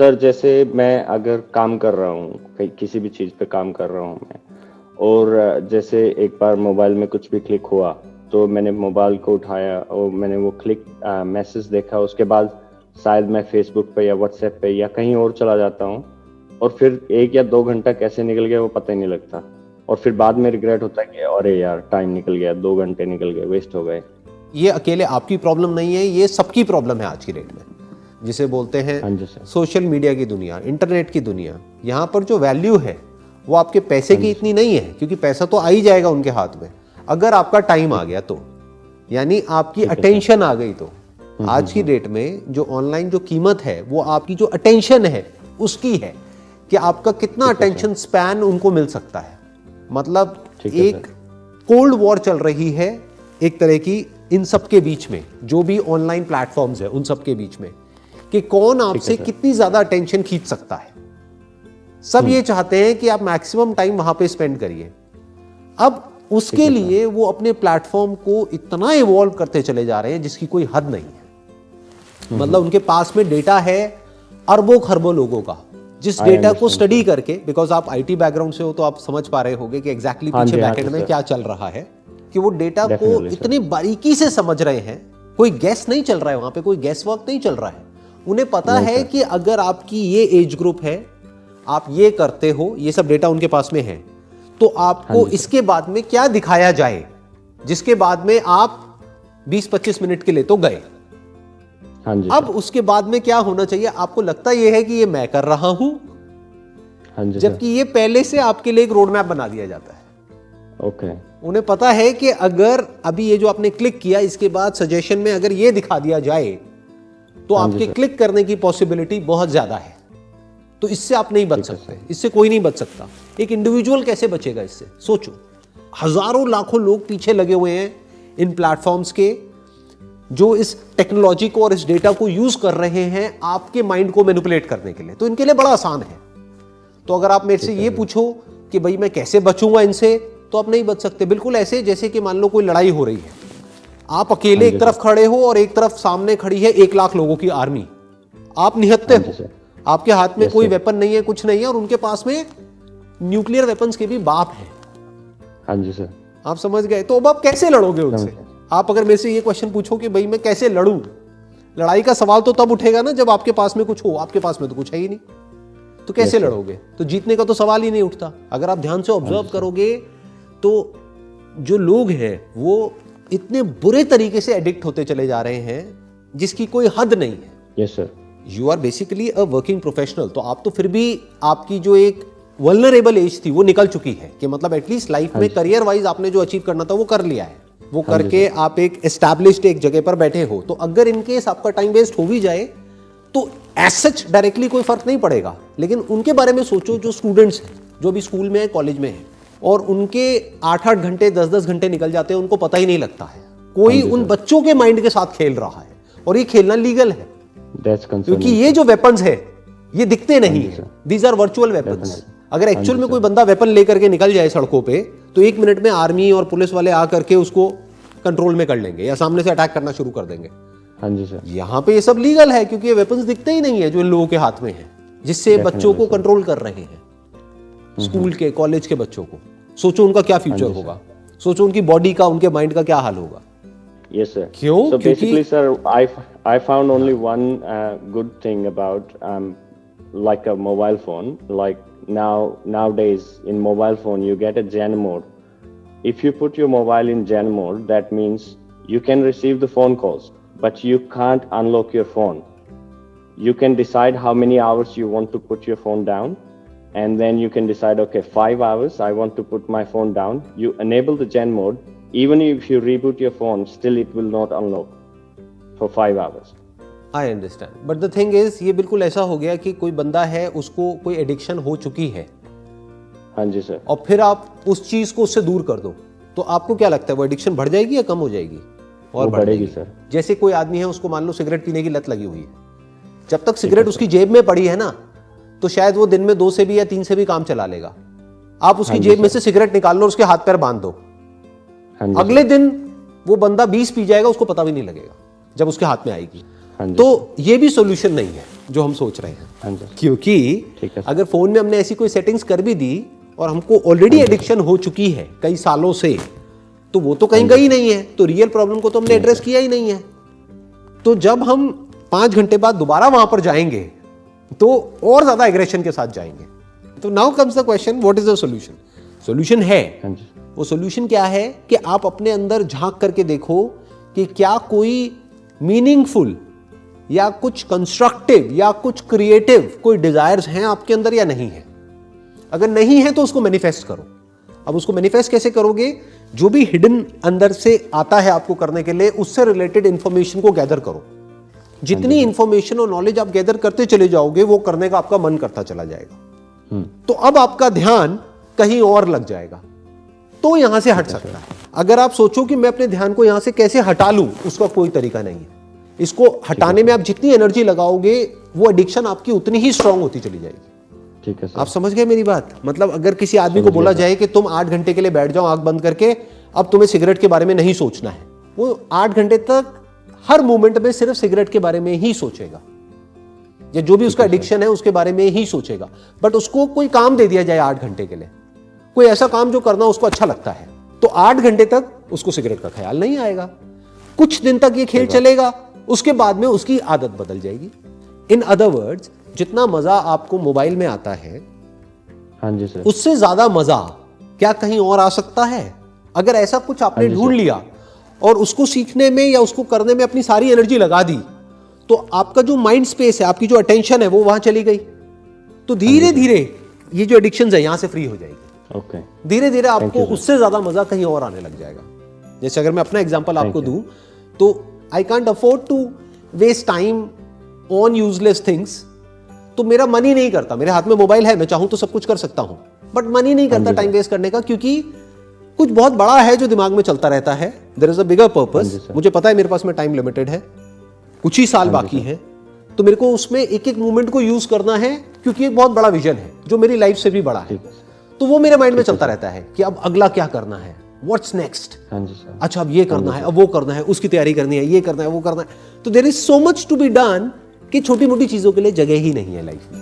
Sir जैसे मैं अगर काम कर रहा हूँ, कहीं किसी भी चीज़ पे काम कर रहा हूँ मैं, और जैसे एक बार मोबाइल में कुछ भी क्लिक हुआ, तो मैंने मोबाइल को उठाया और मैंने वो क्लिक मैसेज देखा, उसके बाद शायद मैं फेसबुक पे या व्हाट्सएप पे या कहीं और चला जाता हूँ, और फिर 1 या 2 घंटा कैसे निकल गया वो पता ही नहीं लगता, और फिर बाद में रिग्रेट होता है कि अरे यार टाइम निकल गया, 2 घंटे निकल गए, वेस्ट हो गए। ये अकेले आपकी प्रॉब्लम नहीं है, ये सबकी प्रॉब्लम है आज की डेट में, जिसे बोलते हैं हाँ जी सर। सोशल मीडिया की दुनिया, इंटरनेट की दुनिया। यहाँ पर जो वैल्यू है वो आपके पैसे की इतनी नहीं है, क्योंकि पैसा तो आ ही जाएगा उनके हाथ में, अगर आपका टाइम आ गया तो, यानी आपकी अटेंशन आ गई तो। आज की डेट में जो ऑनलाइन जो कीमत है वो आपकी जो अटेंशन है उसकी है, कि आपका कितना अटेंशन स्पैन उनको मिल सकता है। मतलब एक कोल्ड वॉर चल रही है एक तरह की इन सब के बीच में, जो भी ऑनलाइन प्लेटफॉर्म्स है उन सब के बीच में, कि कौन आपसे कितनी ज्यादा अटेंशन खींच सकता है। सब ये चाहते हैं कि आप मैक्सिमम टाइम वहां पे स्पेंड करिए। अब उसके लिए वो अपने प्लेटफॉर्म को इतना इवॉल्व करते चले जा रहे हैं जिसकी कोई हद नहीं है। मतलब उनके पास में डेटा है अरबों खरबों लोगों का, जिस डेटा को स्टडी करके, बिकॉज आप आईटी बैकग्राउंड से हो तो आप समझ पा रहे होंगे कि एग्जैक्टली पीछे बैकएंड में क्या चल रहा है, कि वो डेटा को इतनी बारीकी से समझ रहे हैं। कोई गैस नहीं चल रहा है वहां पे, कोई गैस वर्क नहीं चल रहा है। उन्हें पता है कि अगर आपकी ये एज ग्रुप है, आप ये करते हो, ये सब डेटा उनके पास में है, तो आपको इसके बाद में क्या दिखाया जाए, जिसके बाद में आप 20-25 मिनट के लिए तो गए। हाँ जी। अब उसके बाद में क्या होना चाहिए, आपको लगता यह है कि ये मैं कर रहा हूं, हाँ जी, जबकि ये पहले से आपके लिए एक रोड मैप बना दिया जाता है। ओके। उन्हें पता है कि अगर अभी ये जो आपने क्लिक किया, इसके बाद सजेशन में अगर ये दिखा दिया जाए तो आपके क्लिक करने की पॉसिबिलिटी बहुत ज्यादा है। तो इससे आप नहीं बच सकते, इससे कोई नहीं बच सकता। एक इंडिविजुअल कैसे बचेगा इससे, सोचो। हजारों लाखों लोग पीछे लगे हुए हैं इन प्लेटफॉर्म्स के, जो इस टेक्नोलॉजी को और इस डेटा को यूज कर रहे हैं आपके माइंड को मैनिपुलेट करने के लिए। तो इनके लिए बड़ा आसान है। तो अगर आप मेरे से ये पूछो कि भाई मैं कैसे बचूंगा इनसे, तो आप नहीं बच सकते। बिल्कुल ऐसे जैसे कि मान लो कोई लड़ाई हो रही है, आप अकेले एक तरफ खड़े हो और एक तरफ सामने खड़ी है 1 लाख लोगों की आर्मी, आप निहत्ते हो, आपके हाथ में कोई वेपन नहीं है, कुछ नहीं है, और उनके पास में न्यूक्लियर वेपन्स के भी बाप है। हाँ जी सर। आप समझ गए। तो अब आप कैसे लड़ोगे उनसे? आप अगर मेरे से ये क्वेश्चन पूछो कि भाई मैं कैसे लड़ूं, लड़ाई का सवाल तो तब उठेगा ना जब आपके पास में कुछ हो। आपके पास में तो कुछ है ही नहीं, तो कैसे लड़ोगे? तो जीतने का तो सवाल ही नहीं उठता। अगर आप ध्यान से ऑब्जर्व करोगे तो जो लोग हैं वो इतने बुरे तरीके से एडिक्ट होते चले जा रहे हैं जिसकी कोई हद नहीं है। Yes sir. You are basically a working professional, तो आप तो फिर भी आपकी जो एक वल्नरेबल एज थी वो निकल चुकी है, कि मतलब एटलीस्ट लाइफ में करियर वाइज आपने जो अचीव करना था वो कर लिया है। वो करके आप एक एस्टैब्लिश्ड एक जगह पर बैठे हो। तो अगर इनकेस आपका टाइम वेस्ट हो भी जाए तो एज सच डायरेक्टली कोई फर्क नहीं पड़ेगा। लेकिन उनके बारे में सोचो जो स्टूडेंट्स हैं, जो भी स्कूल में है, कॉलेज में है, और उनके 8-8 घंटे 10-10 घंटे निकल जाते हैं, उनको पता ही नहीं लगता है। कोई उन बच्चों के माइंड के साथ खेल रहा है, और ये खेलना लीगल है, क्योंकि ये जो वेपन्स है ये दिखते नहीं है। These are virtual weapons. अगर एक्चुअल में कोई बंदा वेपन लेकर के निकल जाए सड़कों पे, तो 1 मिनट में आर्मी और पुलिस वाले आकर के उसको कंट्रोल में कर लेंगे या सामने से अटैक करना शुरू कर देंगे। हाँ जी सर। यहाँ पे ये सब लीगल है, क्योंकि ये वेपन्स दिखते ही नहीं है जो इन लोगों के हाथ में है, जिससे बच्चों को कंट्रोल कर रहे हैं, स्कूल के, कॉलेज के बच्चों को। सोचो उनका क्या फ्यूचर होगा, सोचो उनकी बॉडी का, उनके माइंड का क्या हाल होगा। Yes sir. क्यों? So basically sir, I found only one good thing about like a mobile phone. Like nowadays in mobile phone you get a Zen mode. If you put your mobile in Zen mode, that means you can receive the phone calls, but you can't unlock your phone. You can decide how many hours you want to put your phone down, and then you can decide, okay, 5 hours I want to put my phone down. You enable the Zen mode. Even if you reboot your phone, still it will not unlock for 5 hours. I understand. But the thing is, ये बिल्कुल ऐसा हो गया कि कोई बंदा है, उसको कोई एडिक्शन हो चुकी है। हाँ जी सर। और फिर आप उस चीज को उससे दूर कर दो, तो आपको क्या लगता है वो एडिक्शन बढ़ जाएगी या कम हो जाएगी? और बढ़ेगी सर। जैसे कोई आदमी है, उसको मान लो सिगरेट पीने की लत लगी हुई है, जब तक सिगरेट उसकी जेब में पड़ी है ना, तो शायद वो दिन में 2 से भी या 3 से भी काम चला लेगा। आप उसकी जेब में से सिगरेट निकाल लो, उसके हाथ पैर बांध दो, अगले दिन वो बंदा 20 पी जाएगा, उसको पता भी नहीं लगेगा जब उसके हाथ में आएगी। हाँ जी। तो ये भी सॉल्यूशन नहीं है जो हम सोच रहे हैं, हाँ जी। क्योंकि ठीक है। अगर फोन में हमने ऐसी कोई सेटिंग्स कर भी दी और हमको ऑलरेडी एडिक्शन हो चुकी है कई सालों से, तो वो तो कहीं गई नहीं है, तो रियल प्रॉब्लम को तो हमने एड्रेस किया ही नहीं है। तो जब हम 5 घंटे बाद दोबारा वहां पर जाएंगे तो और ज्यादा एग्रेशन के साथ जाएंगे। तो now comes the question, what is the solution? Solution है, हाँ जी। वो सॉल्यूशन क्या है कि आप अपने अंदर झांक करके देखो कि क्या कोई मीनिंगफुल या कुछ कंस्ट्रक्टिव या कुछ क्रिएटिव कोई डिजायर्स हैं आपके अंदर या नहीं है। अगर नहीं है तो उसको मैनिफेस्ट करो। अब उसको मैनिफेस्ट कैसे करोगे? जो भी हिडन अंदर से आता है आपको करने के लिए, उससे रिलेटेड इंफॉर्मेशन को गैदर करो। जितनी इंफॉर्मेशन और नॉलेज आप गैदर करते चले जाओगे, वो करने का आपका मन करता चला जाएगा। तो अब आपका ध्यान कहीं और लग जाएगा, तो यहां से हट सकता है। अगर आप सोचो कि मैं अपने ध्यान को यहां से कैसे हटा लूं, उसका कोई तरीका नहीं है। इसको हटाने में आप जितनी एनर्जी लगाओगे, वो एडिक्शन आपकी उतनी ही स्ट्रांग होती चली जाएगी। ठीक है सर। आप समझ गए मेरी बात? मतलब अगर किसी आदमी को बोला जाए कि तुम 8 घंटे के लिए बैठ जाओ आंख बंद करके, अब तुम्हें सिगरेट के बारे में नहीं सोचना है, वो 8 घंटे तक हर मोमेंट में सिर्फ सिगरेट के बारे में ही सोचेगा, या जो भी उसका एडिक्शन है उसके बारे में ही सोचेगा। बट उसको कोई काम दे दिया जाए 8 घंटे के लिए, कोई ऐसा काम जो करना उसको अच्छा लगता है, तो 8 घंटे तक उसको सिगरेट का ख्याल नहीं आएगा। कुछ दिन तक ये खेल चलेगा, उसके बाद में उसकी आदत बदल जाएगी। इन अदर वर्ड्स, जितना मजा आपको मोबाइल में आता है, हाँ जी सर, उससे ज्यादा मजा क्या कहीं और आ सकता है? अगर ऐसा कुछ आपने ढूंढ लिया और उसको सीखने में या उसको करने में अपनी सारी एनर्जी लगा दी, तो आपका जो माइंड स्पेस है, आपकी जो अटेंशन है, वो वहां चली गई। तो धीरे धीरे ये जो एडिक्शन है यहां से फ्री हो जाएगी। ओके। धीरे धीरे आपको उससे ज्यादा मजा कहीं और आने लग जाएगा। जैसे अगर मैं अपना एग्जांपल आपको दूं, तो I can't afford to waste time on useless things. तो मेरा मन ही नहीं करता, मेरे हाथ में मोबाइल है, मैं चाहूं तो सब कुछ कर सकता हूं, बट मन ही नहीं करता टाइम वेस्ट करने का, क्योंकि कुछ बहुत बड़ा है जो दिमाग में चलता रहता है। There is a bigger purpose. मुझे पता है मेरे पास में टाइम लिमिटेड है, कुछ ही साल बाकी है, तो मेरे को उसमें एक एक मोमेंट को यूज करना है, क्योंकि एक बहुत बड़ा विजन है जो मेरी लाइफ से भी बड़ा है। तो वो मेरे माइंड में चलता रहता है कि अब अगला क्या करना है, व्हाट्स नेक्स्ट। अच्छा, अब ये करना है, अब वो करना है, उसकी तैयारी करनी है, ये करना है, वो करना है। तो there is so much to be done कि छोटी मोटी चीजों के लिए जगह ही नहीं है लाइफ में।